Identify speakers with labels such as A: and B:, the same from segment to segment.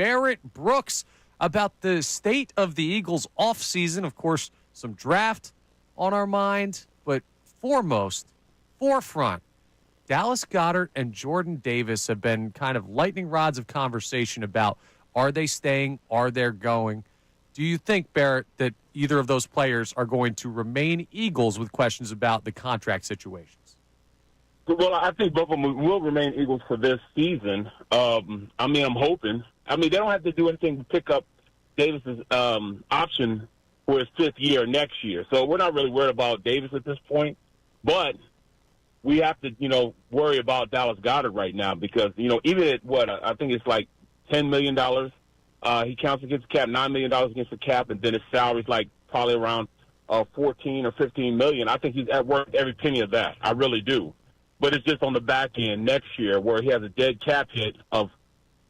A: Barrett Brooks about the state of the Eagles' offseason. Of course, some draft on our mind, but forefront, Dallas Goedert and Jordan Davis have been kind of lightning rods of conversation about, are they staying, are they going? Do you think, Barrett, that either of those players are going to remain Eagles with questions about the contract situations?
B: Well, I think both of them will remain Eagles for this season. I'm hoping. They don't have to do anything to pick up Davis's option for his fifth year next year. So we're not really worried about Davis at this point. But we have to, worry about Dallas Goedert right now because, even at I think it's like $10 million. He counts against the cap, $9 million against the cap, and then his salary's like probably around 14 or 15 million. I think he's worth every penny of that. I really do. But it's just on the back end next year where he has a dead cap hit of,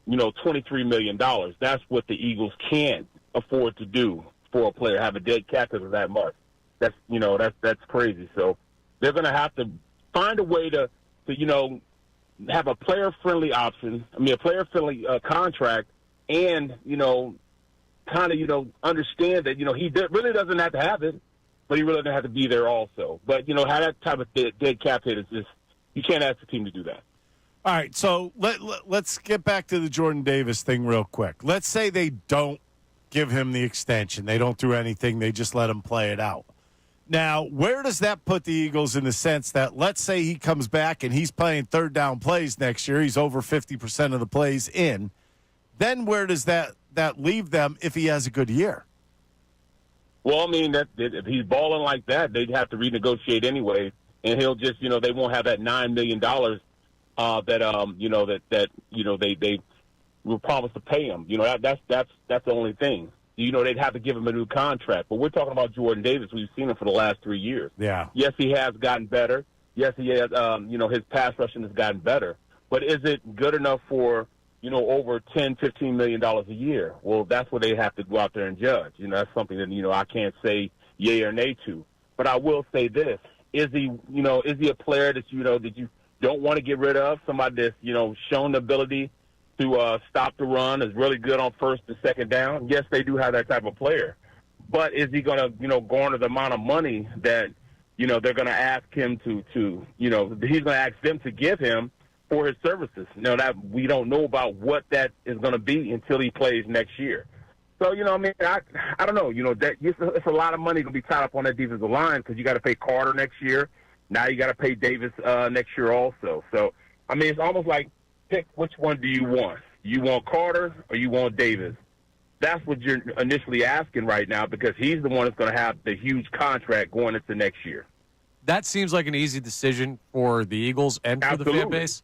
B: $23 million. That's what the Eagles can't afford to do for a player, have a dead cap hit of that much. That's crazy. So they're going to have to find a way to have a player-friendly option, a player-friendly contract, and, understand that, he really doesn't have to have it, but he really doesn't have to be there also. But, have that type of dead cap hit is just, you can't ask the team to do that.
C: All right, so let's get back to the Jordan Davis thing real quick. Let's say they don't give him the extension. They don't do anything. They just let him play it out. Now, where does that put the Eagles in the sense that let's say he comes back and he's playing third down plays next year. He's over 50% of the plays in. Then where does that leave them if he has a good year?
B: Well, if he's balling like that, they'd have to renegotiate anyway. And he'll just, they won't have that $9 million they were promised to pay him. That's the only thing. They'd have to give him a new contract. But we're talking about Jordan Davis. We've seen him for the last 3 years.
C: Yeah.
B: Yes, he has gotten better. Yes, he has. His pass rushing has gotten better. But is it good enough for over $10, $15 million a year? Well, that's what they have to go out there and judge. That's something that I can't say yay or nay to. But I will say this: is he a player that that you don't want to get rid of? Somebody that's shown the ability to stop the run, is really good on first and second down. Yes, they do have that type of player. But is he going to, garner the amount of money that, they're going to ask him to he's going to ask them to give him for his services? That we don't know about what that is going to be until he plays next year. So, I don't know. It's a lot of money going to be tied up on that defensive line because you got to pay Carter next year. Now you got to pay Davis next year also. So, it's almost like, pick which one do you want. You want Carter or you want Davis? That's what you're initially asking right now because he's the one that's going to have the huge contract going into next year.
A: That seems like an easy decision for the Eagles and for the fan base.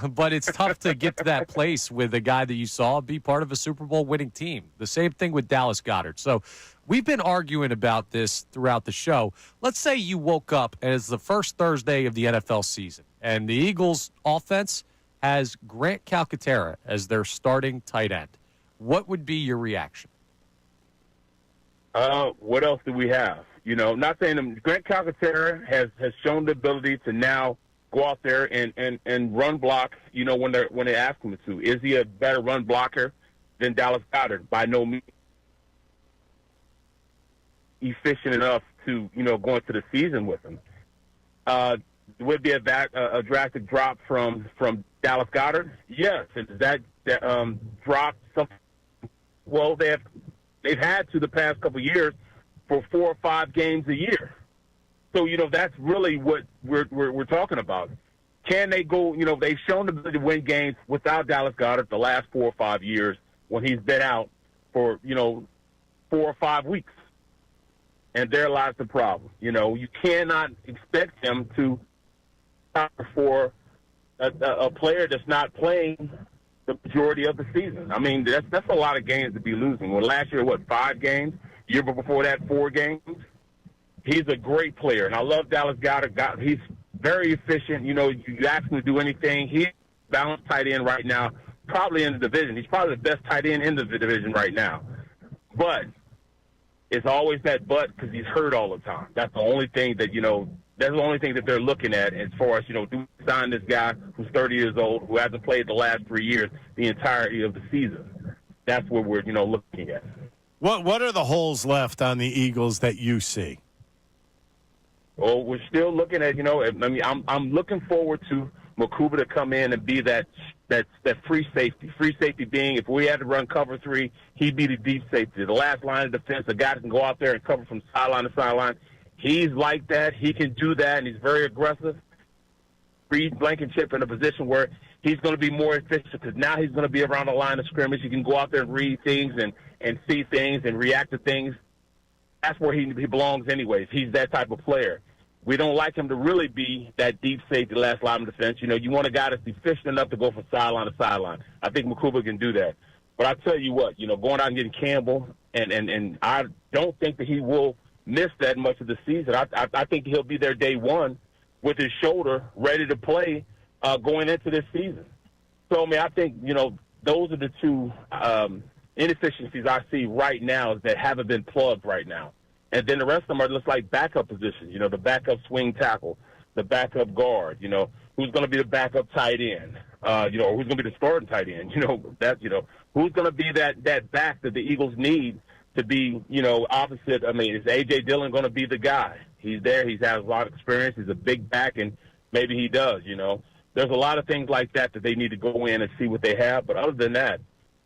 A: But it's tough to get to that place with a guy that you saw be part of a Super Bowl winning team. The same thing with Dallas Goedert. So we've been arguing about this throughout the show. Let's say you woke up and it's the first Thursday of the NFL season, and the Eagles offense has Grant Calcaterra as their starting tight end. What would be your reaction?
B: What else do we have? Not saying Grant Calcaterra has shown the ability to now go out there and run blocks, when they ask him to. Is he a better run blocker than Dallas Goedert? By no means. Efficient enough to, go into the season with him. Would be a drastic drop from Dallas Goedert? Yes. And does that drop something? Well, they've had to the past couple of years for 4 or 5 games a year. So, that's really what we're talking about. Can they go, they've shown the ability to win games without Dallas Goedert the last 4 or 5 years when he's been out for, 4 or 5 weeks. And there lies the problem. You cannot expect him to for a player that's not playing the majority of the season. That's a lot of games to be losing. Well, last year, 5 games? Year before that, 4 games? He's a great player, and I love Dallas Goedert. He's very efficient. You ask him to do anything. He's balanced tight end right now, probably in the division. He's probably the best tight end in the division right now. But it's always that but because he's hurt all the time. That's the only thing that, that's the only thing that they're looking at as far as, do we sign this guy who's 30 years old, who hasn't played the last 3 years, the entirety of the season. that's what we're, looking at.
C: What are the holes left on the Eagles that you see?
B: Well, we're still looking at, I'm looking forward to Makuba to come in and be that free safety. Free safety being, if we had to run cover 3, he'd be the deep safety. The last line of defense, the guy that can go out there and cover from sideline to sideline. He's like that. He can do that, and he's very aggressive. Reed Blankenship in a position where he's going to be more efficient because now he's going to be around the line of scrimmage. He can go out there and read things and see things and react to things. That's where he belongs anyways. He's that type of player. We don't like him to really be that deep safety last line of defense. You want a guy that's efficient enough to go from sideline to sideline. I think Makuba can do that. But I tell you what, going out and getting Campbell, and I don't think that he will miss that much of the season. I think he'll be there day one with his shoulder ready to play going into this season. So, I think, those are the two inefficiencies I see right now that haven't been plugged right now. And then the rest of them are just like backup positions, the backup swing tackle, the backup guard, who's going to be the backup tight end, or who's going to be the starting tight end, who's going to be that back that the Eagles need to be, opposite. Is A.J. Dillon going to be the guy? He's there. He has a lot of experience. He's a big back, and maybe he does, There's a lot of things like that they need to go in and see what they have. But other than that,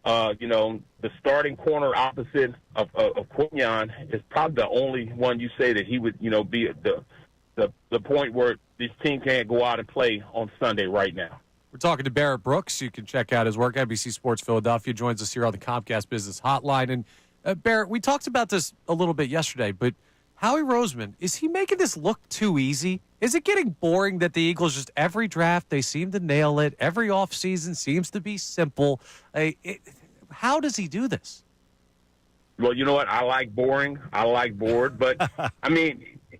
B: the starting corner opposite of Quinyon is probably the only one you say that he would, be at the point where this team can't go out and play on Sunday right now.
A: We're talking to Barrett Brooks. You can check out his work. NBC Sports Philadelphia joins us here on the Comcast Business Hotline. And Barrett, we talked about this a little bit yesterday, but Howie Roseman, is he making this look too easy? Is it getting boring that the Eagles just every draft, they seem to nail it? Every offseason seems to be simple. How does he do this?
B: Well, you know what? I like boring. I like bored. But,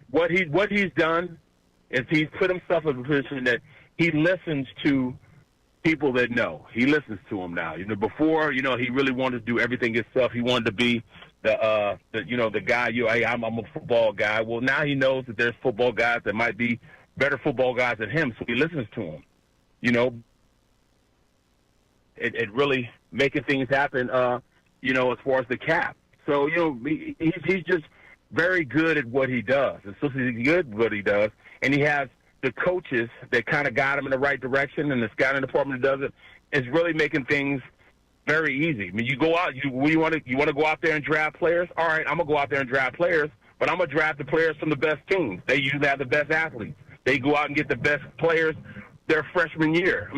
B: what he's done is he's put himself in a position that he listens to people that know. He listens to them now. Before, he really wanted to do everything himself. He wanted to be the guy, hey, I'm a football guy. Well, now he knows that there's football guys that might be better football guys than him, so he listens to them. It really making things happen, as far as the cap. So, he's just very good at what he does. And so he's good at what he does, and he has the coaches that kind of got him in the right direction, and the scouting department that does it is really making things very easy. You go out, you want to go out there and draft players? All right, I'm going to go out there and draft players, but I'm going to draft the players from the best teams. They usually have the best athletes. They go out and get the best players their freshman year.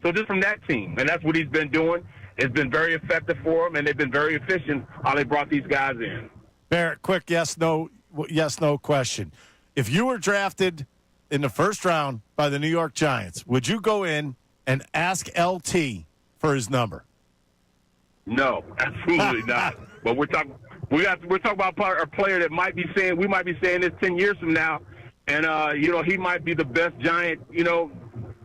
B: So just from that team, and that's what he's been doing. It's been very effective for him, and they've been very efficient how they brought these guys in.
C: Barrett, quick yes/no question. If you were drafted in the first round by the New York Giants, would you go in and ask LT for his number?
B: No, absolutely not. But we're talking about a player that we might be saying this 10 years from now, and he might be the best Giant,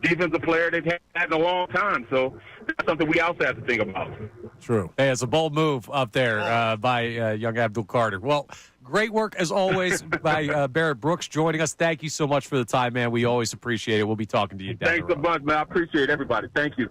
B: defensive player they've had in a long time. So that's something we also have to think about.
C: True.
A: Hey, it's a bold move up there by young Abdul Carter. Well, great work as always by Barrett Brooks joining us. Thank you so much for the time, man. We always appreciate it. We'll be talking to you down the road.
B: Thanks a bunch, man. I appreciate everybody. Thank you.